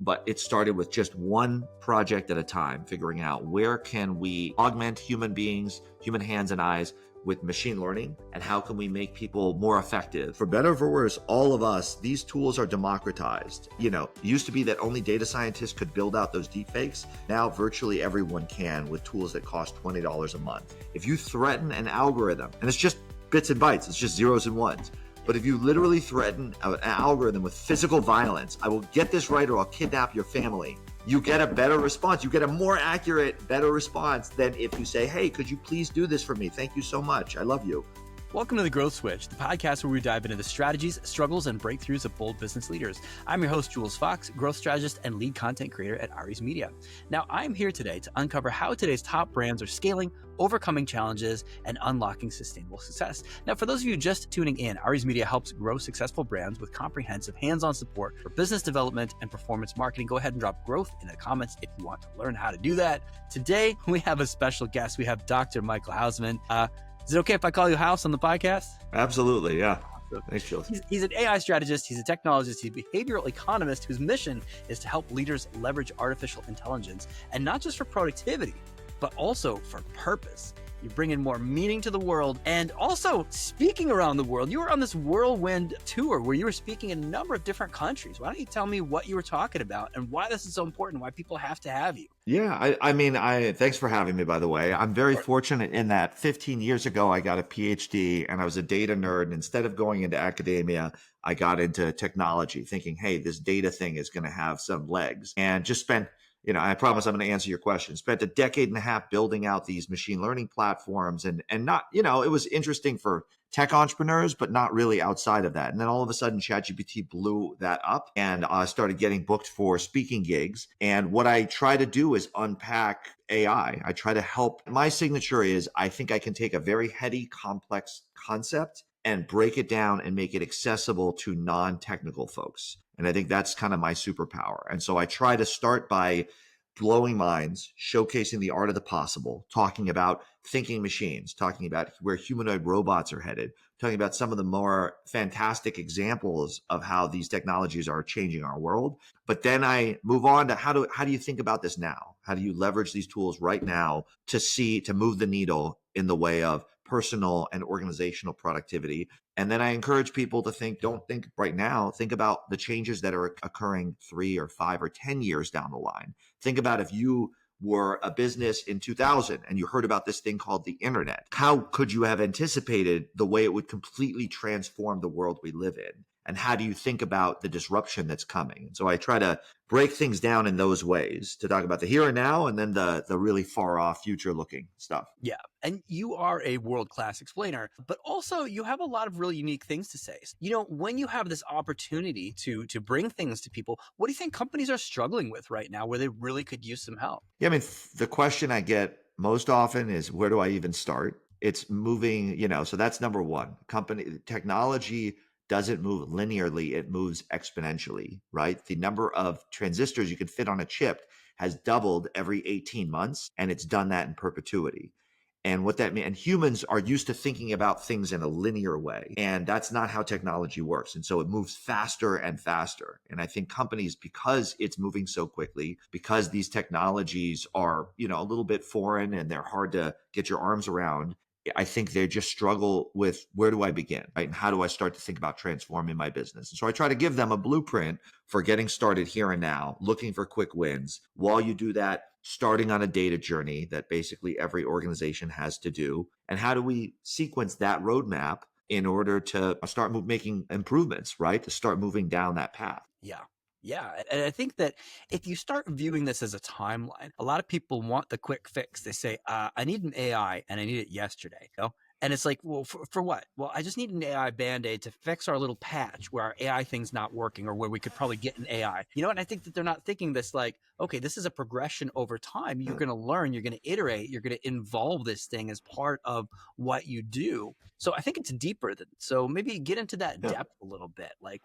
but it started with just one project at a time, figuring out where can we augment human beings, human hands and eyes with machine learning, and how can we make people more effective? For better or for worse, all of us, these tools are democratized. It used to be that only data scientists could build out those deepfakes. Now virtually everyone can with tools that cost $20 a month. If you threaten an algorithm, and it's just bits and bytes, it's just zeros and ones, but if you literally threaten an algorithm with physical violence, I will get this right or I'll kidnap your family, you get a better response. You get a more accurate, better response than if you say, hey, could you please do this for me? Thank you so much. I love you. Welcome to The Growth Switch, the podcast where we dive into the strategies, struggles, and breakthroughs of bold business leaders. I'm your host, Jules Fox, growth strategist and lead content creator at Aries Media. Now, I'm here today to uncover how today's top brands are scaling, overcoming challenges, and unlocking sustainable success. Now, for those of you just tuning in, Aries Media helps grow successful brands with comprehensive hands-on support for business development and performance marketing. Go ahead and drop growth in the comments if you want to learn how to do that. Today, we have a special guest. We have Dr. Michael Housman. Is it okay if I call you House on the podcast? Absolutely, yeah. Thanks, Jules. He's an AI strategist, he's a technologist, he's a behavioral economist whose mission is to help leaders leverage artificial intelligence, and not just for productivity, but also for purpose. You bring in more meaning to the world, and also speaking around the world. You were on this whirlwind tour where you were speaking in a number of different countries. Why don't you tell me what you were talking about and why this is so important, why people have to have you? Yeah, I mean, thanks for having me, by the way. I'm very fortunate in that 15 years ago, I got a PhD and I was a data nerd. And instead of going into academia, I got into technology thinking, hey, this data thing is going to have some legs, and just spent I promise I'm going to answer your question. Spent a decade and a half building out these machine learning platforms, and not, it was interesting for tech entrepreneurs, but not really outside of that. And then all of a sudden, ChatGPT blew that up, and I started getting booked for speaking gigs. And what I try to do is unpack AI. I try to help. My signature is I think I can take a very heady, complex concept and break it down and make it accessible to non-technical folks. And I think that's kind of my superpower. And so I try to start by blowing minds, showcasing the art of the possible, talking about thinking machines, talking about where humanoid robots are headed, talking about some of the more fantastic examples of how these technologies are changing our world. But then I move on to how do you think about this now? How do you leverage these tools right now to move the needle in the way of personal and organizational productivity? And then I encourage people to don't think right now, think about the changes that are occurring 3 or 5 or 10 years down the line. Think about if you were a business in 2000 and you heard about this thing called the internet. How could you have anticipated the way it would completely transform the world we live in? And how do you think about the disruption that's coming? So I try to break things down in those ways to talk about the here and now, and then the really far off future looking stuff. Yeah. And you are a world-class explainer, but also you have a lot of really unique things to say. When you have this opportunity to bring things to people, what do you think companies are struggling with right now where they really could use some help? Yeah, I mean, the question I get most often is, where do I even start? It's moving, so that's number one. Technology doesn't move linearly, it moves exponentially, right? The number of transistors you can fit on a chip has doubled every 18 months, and it's done that in perpetuity. And what that means, and humans are used to thinking about things in a linear way, and that's not how technology works. And so it moves faster and faster. And I think companies, because it's moving so quickly, because these technologies are, a little bit foreign and they're hard to get your arms around, I think they just struggle with, where do I begin, right? And how do I start to think about transforming my business? And so I try to give them a blueprint for getting started here and now, looking for quick wins. While you do that, starting on a data journey that basically every organization has to do. And how do we sequence that roadmap in order to start making improvements, right? To start moving down that path. Yeah. Yeah. And I think that if you start viewing this as a timeline, a lot of people want the quick fix. They say, I need an AI and I need it yesterday. And it's like, well, for what? Well, I just need an AI Band-Aid to fix our little patch where our AI thing's not working, or where we could probably get an AI. And I think that they're not thinking this like, okay, this is a progression over time. You're going to learn, you're going to iterate, you're going to involve this thing as part of what you do. So I think it's deeper than, so maybe get into that depth a little bit. Like,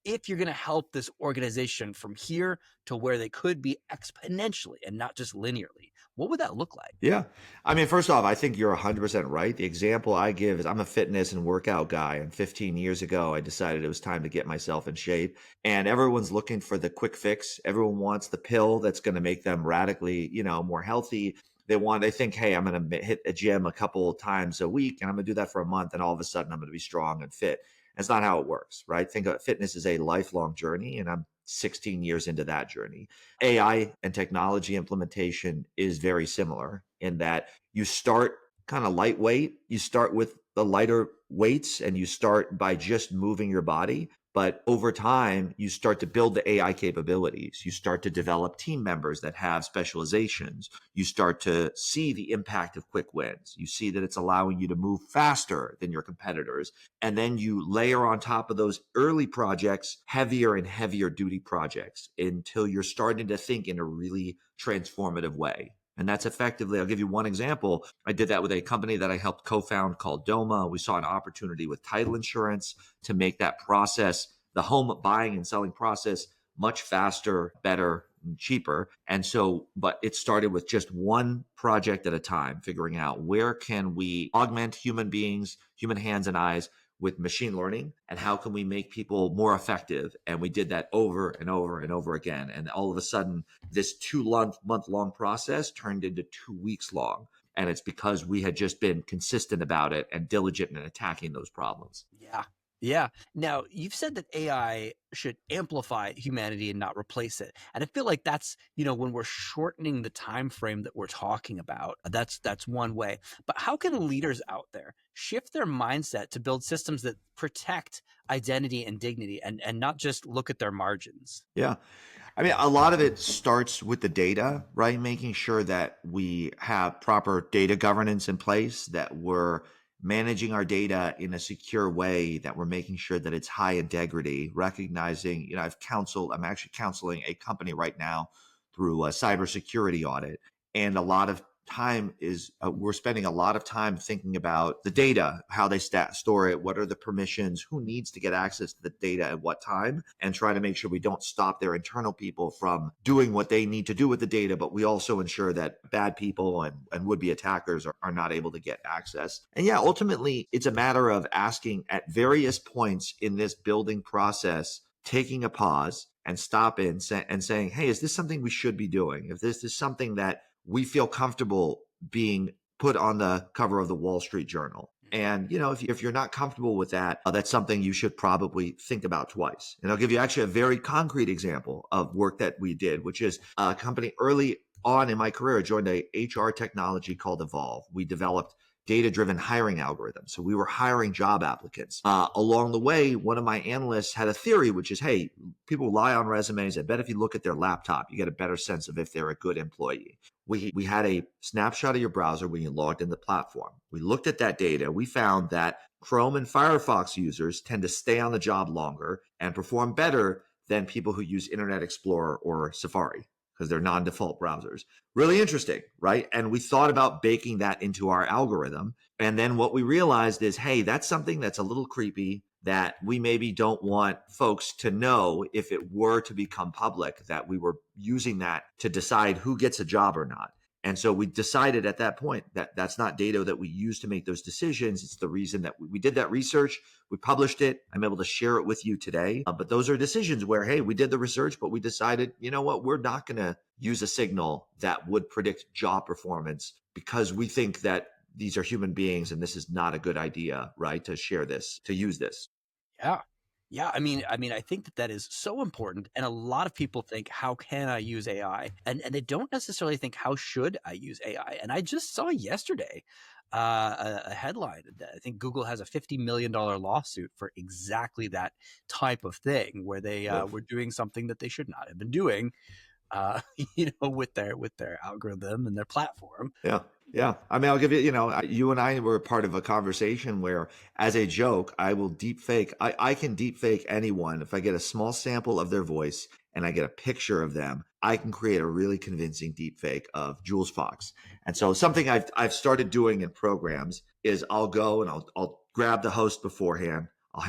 if you're going to help this organization from here to where they could be exponentially and not just linearly, what would that look like? Yeah. I mean, first off, I think you're 100% right. The example I give is I'm a fitness and workout guy. And 15 years ago, I decided it was time to get myself in shape. And everyone's looking for the quick fix. Everyone wants the pill that's going to make them radically, more healthy. They think, hey, I'm going to hit a gym a couple times a week and I'm going to do that for a month. And all of a sudden, I'm going to be strong and fit. That's not how it works, right? Think of fitness as a lifelong journey. And I'm 16 years into that journey. AI and technology implementation is very similar in that you start kind of lightweight. You start with the lighter weights and you start by just moving your body. But over time, you start to build the AI capabilities. You start to develop team members that have specializations. You start to see the impact of quick wins. You see that it's allowing you to move faster than your competitors. And then you layer on top of those early projects, heavier and heavier duty projects until you're starting to think in a really transformative way. And that's effectively, I'll give you one example. I did that with a company that I helped co-found called DOMA. We saw an opportunity with title insurance to make that process, the home buying and selling process, much faster, better, and cheaper. And so, but it started with just one project at a time, figuring out where can we augment human beings, human hands and eyes with machine learning, and how can we make people more effective? And we did that over and over and over again. And all of a sudden, this 2 month long process turned into 2 weeks long. And it's because we had just been consistent about it and diligent in attacking those problems. Yeah. Yeah. Now, you've said that AI should amplify humanity and not replace it. And I feel like that's, when we're shortening the time frame that we're talking about, that's one way. But how can leaders out there shift their mindset to build systems that protect identity and dignity and not just look at their margins? Yeah. I mean, a lot of it starts with the data, right? Making sure that we have proper data governance in place, that we're managing our data in a secure way, that we're making sure that it's high integrity, recognizing, I'm actually counseling a company right now through a cybersecurity audit. And a lot of time we're spending a lot of time thinking about the data, how they store it, what are the permissions, who needs to get access to the data at what time, and try to make sure we don't stop their internal people from doing what they need to do with the data, but we also ensure that bad people and would-be attackers are not able to get access. And yeah, ultimately, it's a matter of asking at various points in this building process, taking a pause and stop and saying, hey, is this something we should be doing? If this is something that we feel comfortable being put on the cover of the Wall Street Journal. And, if you're not comfortable with that, that's something you should probably think about twice. And I'll give you actually a very concrete example of work that we did, which is a company early on in my career. I joined a HR technology called Evolve. We developed data-driven hiring algorithms. So we were hiring job applicants. Along the way, one of my analysts had a theory, which is, hey, people rely on resumes. I bet if you look at their laptop, you get a better sense of if they're a good employee. We had a snapshot of your browser when you logged in the platform. We looked at that data. We found that Chrome and Firefox users tend to stay on the job longer and perform better than people who use Internet Explorer or Safari, because they're non-default browsers. Really interesting, right? And we thought about baking that into our algorithm. And then what we realized is, hey, that's something that's a little creepy that we maybe don't want folks to know if it were to become public, that we were using that to decide who gets a job or not. And so we decided at that point that that's not data that we use to make those decisions. It's the reason that we did that research. We published it. I'm able to share it with you today. But those are decisions where, hey, we did the research, but we decided, you know what, we're not going to use a signal that would predict job performance because we think that these are human beings and this is not a good idea, right? To share this, to use this. Yeah. Yeah, I think that is so important, and a lot of people think, "How can I use AI?" And they don't necessarily think, "How should I use AI?" And I just saw yesterday a headline that I think Google has a $50 million lawsuit for exactly that type of thing, where they Oof. were doing something that they should not have been doing, uh, with their algorithm and their platform. Yeah. Yeah. I mean, I'll give you, you and I were part of a conversation where, as a joke, I will deep fake. I can deep fake anyone. If I get a small sample of their voice and I get a picture of them, I can create a really convincing deep fake of Jules Fox. And so something I've started doing in programs is I'll go and I'll grab the host beforehand.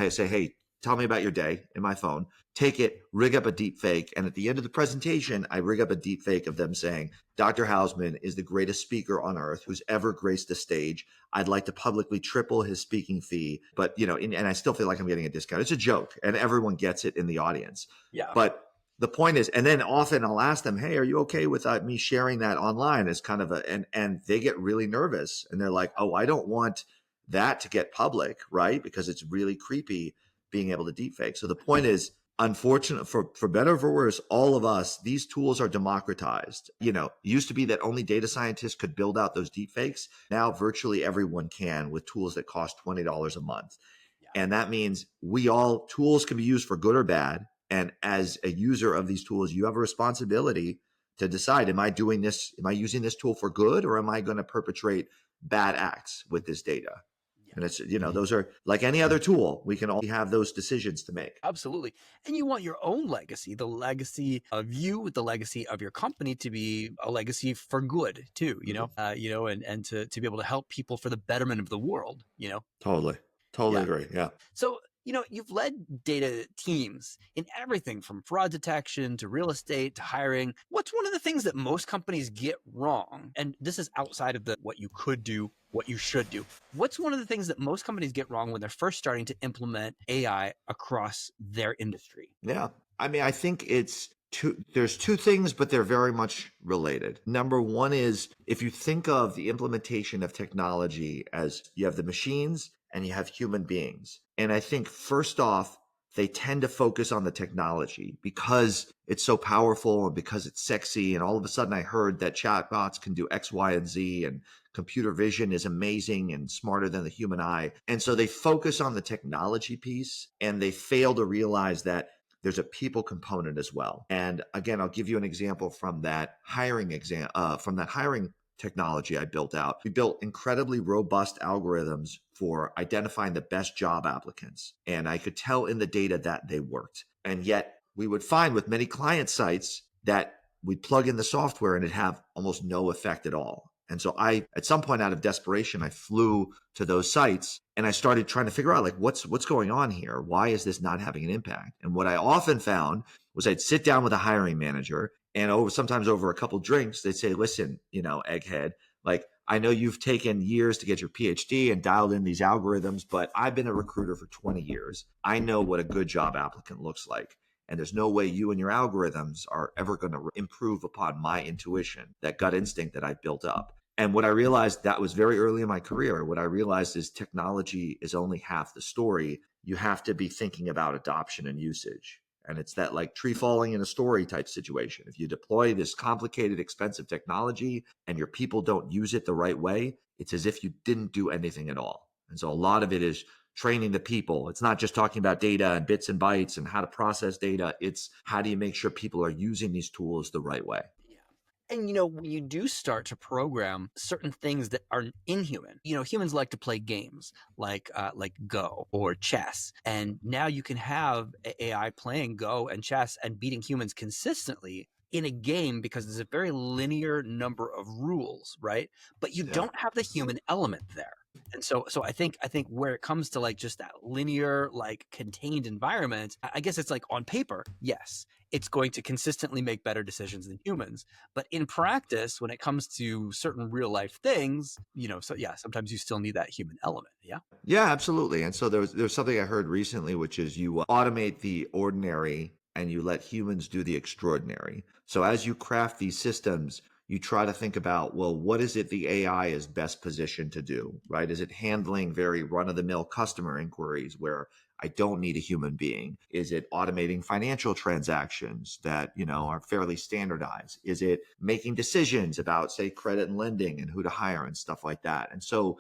Say, hey, tell me about your day in my phone, take it, rig up a deep fake. And at the end of the presentation, I rig up a deep fake of them saying, Dr. Housman is the greatest speaker on earth who's ever graced the stage. I'd like to publicly triple his speaking fee, but and I still feel like I'm getting a discount. It's a joke and everyone gets it in the audience. Yeah. But the point is, and then often I'll ask them, hey, are you okay with me sharing that online as kind of and they get really nervous and they're like, oh, I don't want that to get public, right? Because it's really creepy being able to deepfake. So the point is, unfortunate for better or for worse, all of us, these tools are democratized. It used to be that only data scientists could build out those deepfakes. Now virtually everyone can with tools that cost $20 a month. Yeah. And that means tools can be used for good or bad. And as a user of these tools, you have a responsibility to decide, am I using this tool for good, or am I going to perpetrate bad acts with this data? Yeah. And it's, those are like any other tool. We can all have those decisions to make. Absolutely. And you want your own legacy, the legacy of you, the legacy of your company to be a legacy for good too, and to be able to help people for the betterment of the world, Totally agree. Yeah. So, you've led data teams in everything from fraud detection to real estate to hiring. What's one of the things that most companies get wrong? And this is outside of what you could do, what you should do. What's one of the things that most companies get wrong when they're first starting to implement AI across their industry? Yeah. I mean, I think there's two things, but they're very much related. Number one is, if you think of the implementation of technology as you have the machines and you have human beings. And I think first off, they tend to focus on the technology because it's so powerful and because it's sexy. And all of a sudden I heard that chatbots can do X, Y, and Z, and computer vision is amazing and smarter than the human eye. And so they focus on the technology piece and they fail to realize that there's a people component as well. And again, I'll give you an example from that hiring technology I built out. We built incredibly robust algorithms for identifying the best job applicants. And I could tell in the data that they worked. And yet we would find with many client sites that we'd plug in the software and it'd have almost no effect at all. And so at some point out of desperation, I flew to those sites and I started trying to figure out what's going on here? Why is this not having an impact? And what I often found was I'd sit down with a hiring manager and sometimes over a couple drinks, they'd say, listen, egghead, I know you've taken years to get your PhD and dialed in these algorithms, but I've been a recruiter for 20 years. I know what a good job applicant looks like. And there's no way you and your algorithms are ever going to improve upon my intuition, that gut instinct that I built up. And what I realized, that was very early in my career, what I realized is technology is only half the story. You have to be thinking about adoption and usage. And it's that tree falling in a story type situation. If you deploy this complicated, expensive technology and your people don't use it the right way, it's as if you didn't do anything at all. And so a lot of it is training the people. It's not just talking about data and bits and bytes and how to process data. It's how do you make sure people are using these tools the right way? And when you do start to program certain things that are inhuman, humans like to play games like Go or chess. And now you can have AI playing Go and chess and beating humans consistently in a game because there's a very linear number of rules, right? But you don't have the human element there. And so I think where it comes to just that linear, contained environment, I guess it's on paper, yes, it's going to consistently make better decisions than humans. But in practice, when it comes to certain real life things, sometimes you still need that human element. Yeah. Yeah, absolutely. And so there's something I heard recently, which is you automate the ordinary and you let humans do the extraordinary. So as you craft these systems, you try to think about, well, what is it the AI is best positioned to do, right? Is it handling very run-of-the-mill customer inquiries where I don't need a human being? Is it automating financial transactions that, are fairly standardized? Is it making decisions about, say, credit and lending and who to hire and stuff like that? And so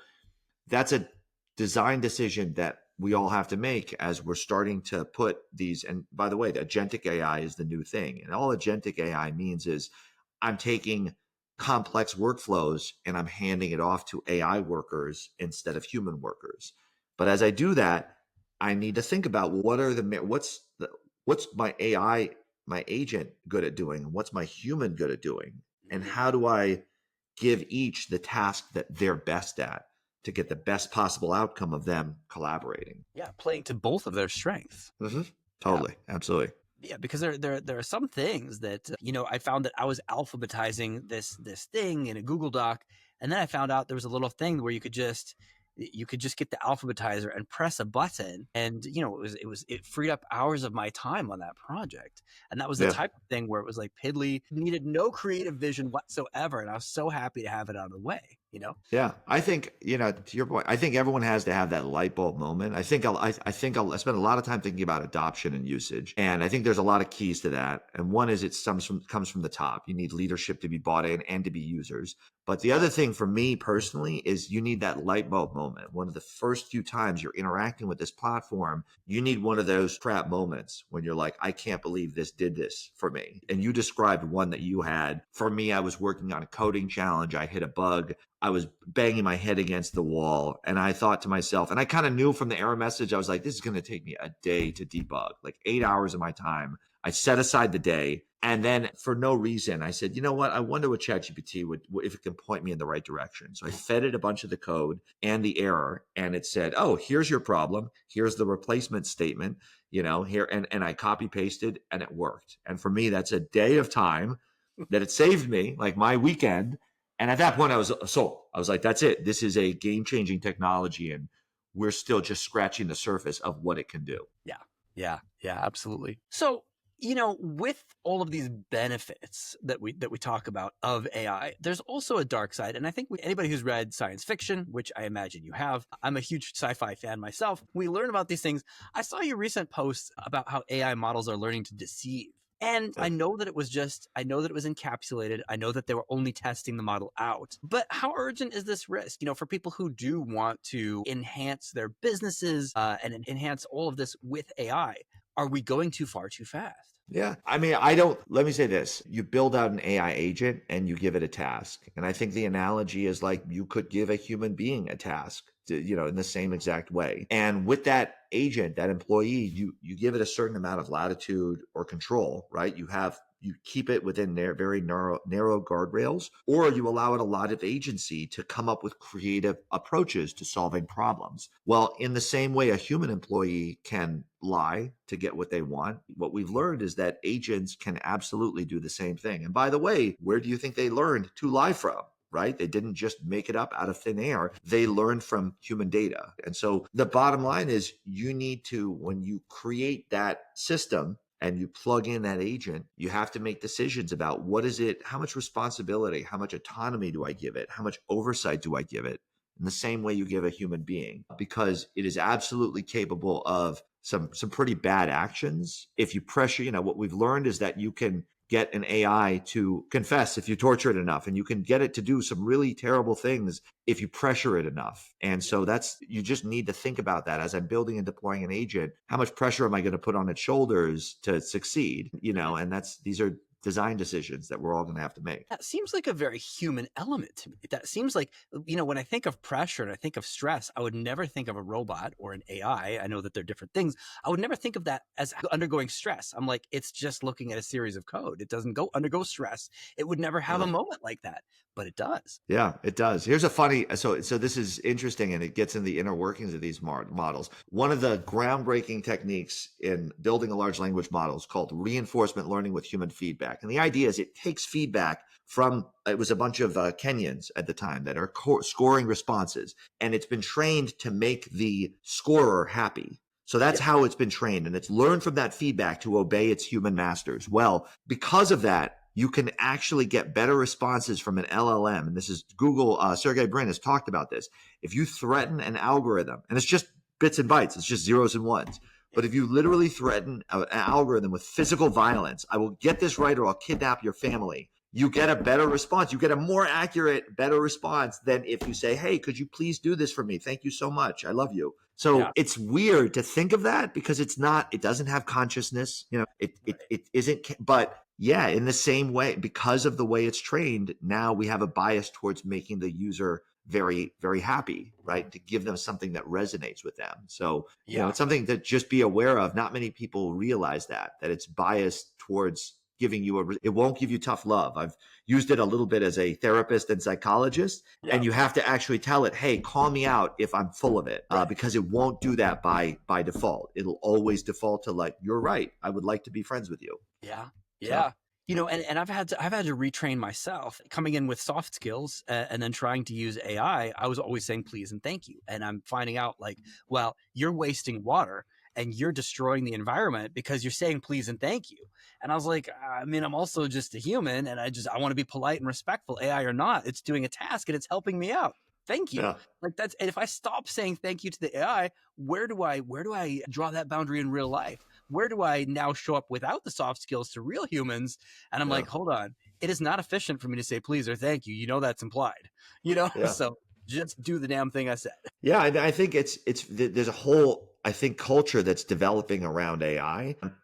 that's a design decision that we all have to make as we're starting to put these. And by the way, the agentic AI is the new thing. And all agentic AI means is I'm taking complex workflows and I'm handing it off to AI workers instead of human workers. But as I do that, I need to think about what's my AI, my agent good at doing, and what's my human good at doing, and how do I give each the task that they're best at? to get the best possible outcome of them collaborating. Yeah, playing to both of their strengths. Mm-hmm. Yeah. Totally. Absolutely. Yeah, because there are some things that I found that I was alphabetizing this thing in a Google Doc, and then I found out there was a little thing where you could just get the alphabetizer and press a button, and it freed up hours of my time on that project. And that was the Yeah. type of thing where it was like piddly, needed no creative vision whatsoever, and I was so happy to have it out of the way. Yeah, I think, to your point, I think everyone has to have that light bulb moment. I spend a lot of time thinking about adoption and usage, and I think there's a lot of keys to that. And one is comes from the top. You need leadership to be bought in and to be users. But the other thing for me personally is you need that light bulb moment. One of the first few times you're interacting with this platform, you need one of those crap moments when you're like, I can't believe this did this for me. And you described one that you had. For me, I was working on a coding challenge. I hit a bug. I was banging my head against the wall, and I thought to myself, and I kind of knew from the error message, I was like, this is going to take me a day to debug, like 8 hours of my time. I set aside the day, and then for no reason, I said, you know what? I wonder what ChatGPT would, if it can point me in the right direction. So I fed it a bunch of the code and the error, and it said, oh, here's your problem. Here's the replacement statement, here. And I copy pasted, and it worked. And for me, that's a day of time that it saved me, like my weekend. And at that point, I was sold. I was like, that's it. This is a game-changing technology, and we're still just scratching the surface of what it can do. Yeah, absolutely. So, with all of these benefits that we talk about of AI, there's also a dark side. And I think anybody who's read science fiction, which I imagine you have, I'm a huge sci-fi fan myself. We learn about these things. I saw your recent post about how AI models are learning to deceive. And I know that it was encapsulated. I know that they were only testing the model out. But how urgent is this risk, for people who do want to enhance their businesses and enhance all of this with AI? Are we going too far too fast? Yeah. I mean, let me say this. You build out an AI agent and you give it a task. And I think the analogy is like you could give a human being a task, in the same exact way. And with that agent, that employee, you give it a certain amount of latitude or control, right? You keep it within their very narrow guardrails, or you allow it a lot of agency to come up with creative approaches to solving problems. Well, in the same way a human employee can lie to get what they want, what we've learned is that agents can absolutely do the same thing. And by the way, where do you think they learned to lie from? Right? They didn't just make it up out of thin air. They learned from human data. And so the bottom line is you need to, when you create that system and you plug in that agent, you have to make decisions about what is it, how much responsibility, how much autonomy do I give it? How much oversight do I give it? In the same way you give a human being, because it is absolutely capable of some pretty bad actions. If you pressure, what we've learned is that you can get an AI to confess if you torture it enough, and you can get it to do some really terrible things if you pressure it enough. And so you just need to think about that as I'm building and deploying an agent. How much pressure am I going to put on its shoulders to succeed? And these are design decisions that we're all going to have to make. That seems like a very human element to me. That seems like, when I think of pressure and I think of stress, I would never think of a robot or an AI. I know that they're different things. I would never think of that as undergoing stress. I'm like, it's just looking at a series of code. It doesn't undergo stress. It would never have a moment like that, but it does. Yeah, it does. Here's a funny, so this is interesting, and it gets in the inner workings of these models. One of the groundbreaking techniques in building a large language model is called reinforcement learning with human feedback. And the idea is it takes feedback from, it was a bunch of Kenyans at the time that are scoring responses, and it's been trained to make the scorer happy. So that's how it's been trained, and it's learned from that feedback to obey its human masters. Well, because of that, you can actually get better responses from an LLM. And this is Google, Sergey Brin has talked about this. If you threaten an algorithm, and it's just bits and bytes, it's just zeros and ones. But if you literally threaten an algorithm with physical violence, I will get this right or I'll kidnap your family, you get a better response. You get a more accurate, better response than if you say, hey, could you please do this for me? Thank you so much. I love you. So it's weird to think of that because it doesn't have consciousness, it isn't, but yeah, in the same way, because of the way it's trained, now we have a bias towards making the user very, very happy, right? To give them something that resonates with them. So, it's something to just be aware of. Not many people realize that it's biased towards giving you it won't give you tough love. I've used it a little bit as a therapist and psychologist, and Yeah. you have to actually tell it, hey, call me out if I'm full of it, Right. because it won't do that by default. It'll always default to like, you're right, I would like to be friends with you. Yeah. So Yeah. And I've had to retrain myself coming in with soft skills, and then trying to use AI. I was always saying please and thank you. And I'm finding out like, well, you're wasting water and you're destroying the environment because you're saying please and thank you. And I was like, I mean, I'm also just a human, and I want to be polite and respectful, AI or not. It's doing a task and it's helping me out. Thank you. yeah, Like that's, and if I stop saying thank you to the AI, where do I draw that boundary in real life? Where do I now show up without the soft skills to real humans? And I'm yeah, like, hold on, it is not efficient for me to say please or thank you. You know, that's implied, yeah. so just do the damn thing I said. Yeah, I think there's a whole, I think, culture that's developing around AI. I'm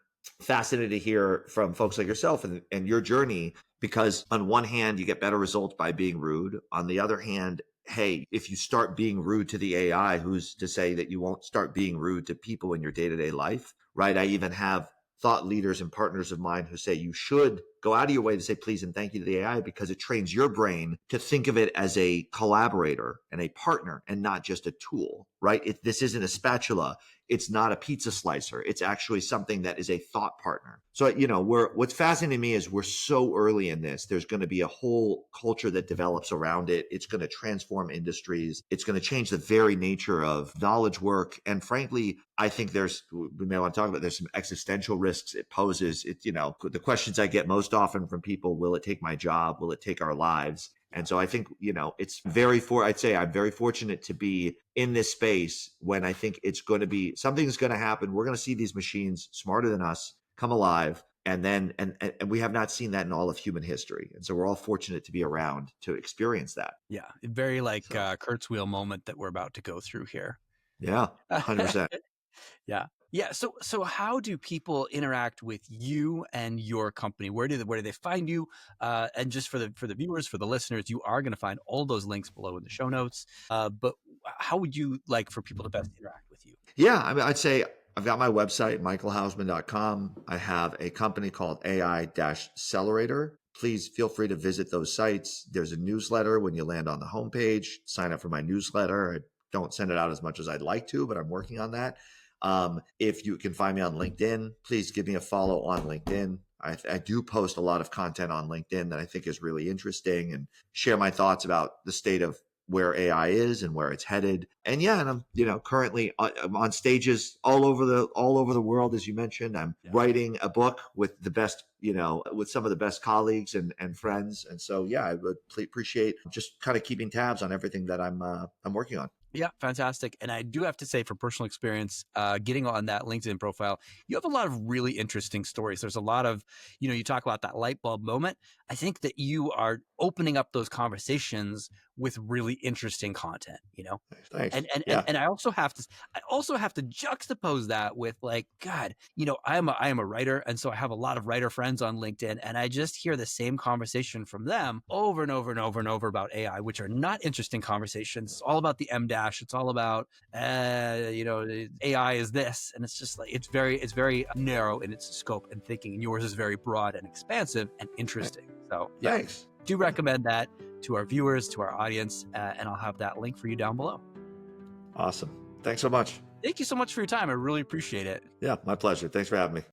fascinated to hear from folks like yourself and your journey, because on one hand, you get better results by being rude. On the other hand, hey, if you start being rude to the AI, who's to say that you won't start being rude to people in your day-to-day life, right? I even have thought leaders and partners of mine who say you should go out of your way to say please and thank you to the AI, because it trains your brain to think of it as a collaborator and a partner and not just a tool, right? This isn't a spatula. It's not a pizza slicer. It's actually something that is a thought partner. So, what's fascinating to me is we're so early in this. There's going to be a whole culture that develops around it. It's going to transform industries. It's going to change the very nature of knowledge work. And frankly, I think we may want to talk about, there's some existential risks it poses. The questions I get most often from people, will it take my job? Will it take our lives? And so I think, I'd say I'm very fortunate to be in this space when I think something's going to happen. We're going to see these machines smarter than us come alive. And then, and we have not seen that in all of human history. And so we're all fortunate to be around to experience that. Yeah, very like So, Kurt's wheel moment that we're about to go through here. yeah, 100%. Yeah. Yeah. So how do people interact with you and your company? Where do they find you? And just for the viewers, for the listeners, you are going to find all those links below in the show notes. But how would you like for people to best interact with you? Yeah, I mean, I'd say I've got my website, michaelhousman.com. I have a company called AI-Selerator. Please feel free to visit those sites. There's a newsletter when you land on the homepage. Sign up for my newsletter. I don't send it out as much as I'd like to, but I'm working on that. If you can find me on LinkedIn, please give me a follow on LinkedIn. I do post a lot of content on LinkedIn that I think is really interesting, and share my thoughts about the state of where AI is and where it's headed. And yeah, and I'm currently on stages all over the world, as you mentioned. I'm Yeah. writing a book with the best, with some of the best colleagues and friends. And so yeah, I would appreciate just kind of keeping tabs on everything that I'm working on. Yeah, fantastic. And I do have to say, from personal experience, getting on that LinkedIn profile, you have a lot of really interesting stories. There's a lot of, you talk about that light bulb moment. I think that you are opening up those conversations with really interesting content. Thanks. And I also have to juxtapose that with, like, God, I am a writer, and so I have a lot of writer friends on LinkedIn, and I just hear the same conversation from them over and over and over and over about AI, which are not interesting conversations. It's all about the M dash. It's all about AI is this, and it's just like it's very narrow in its scope and thinking, and yours is very broad and expansive and interesting. So yeah, Thanks. do recommend that to our viewers, to our audience, and I'll have that link for you down below. Awesome. Thanks so much. Thank you so much for your time. I really appreciate it. Yeah, my pleasure. Thanks for having me.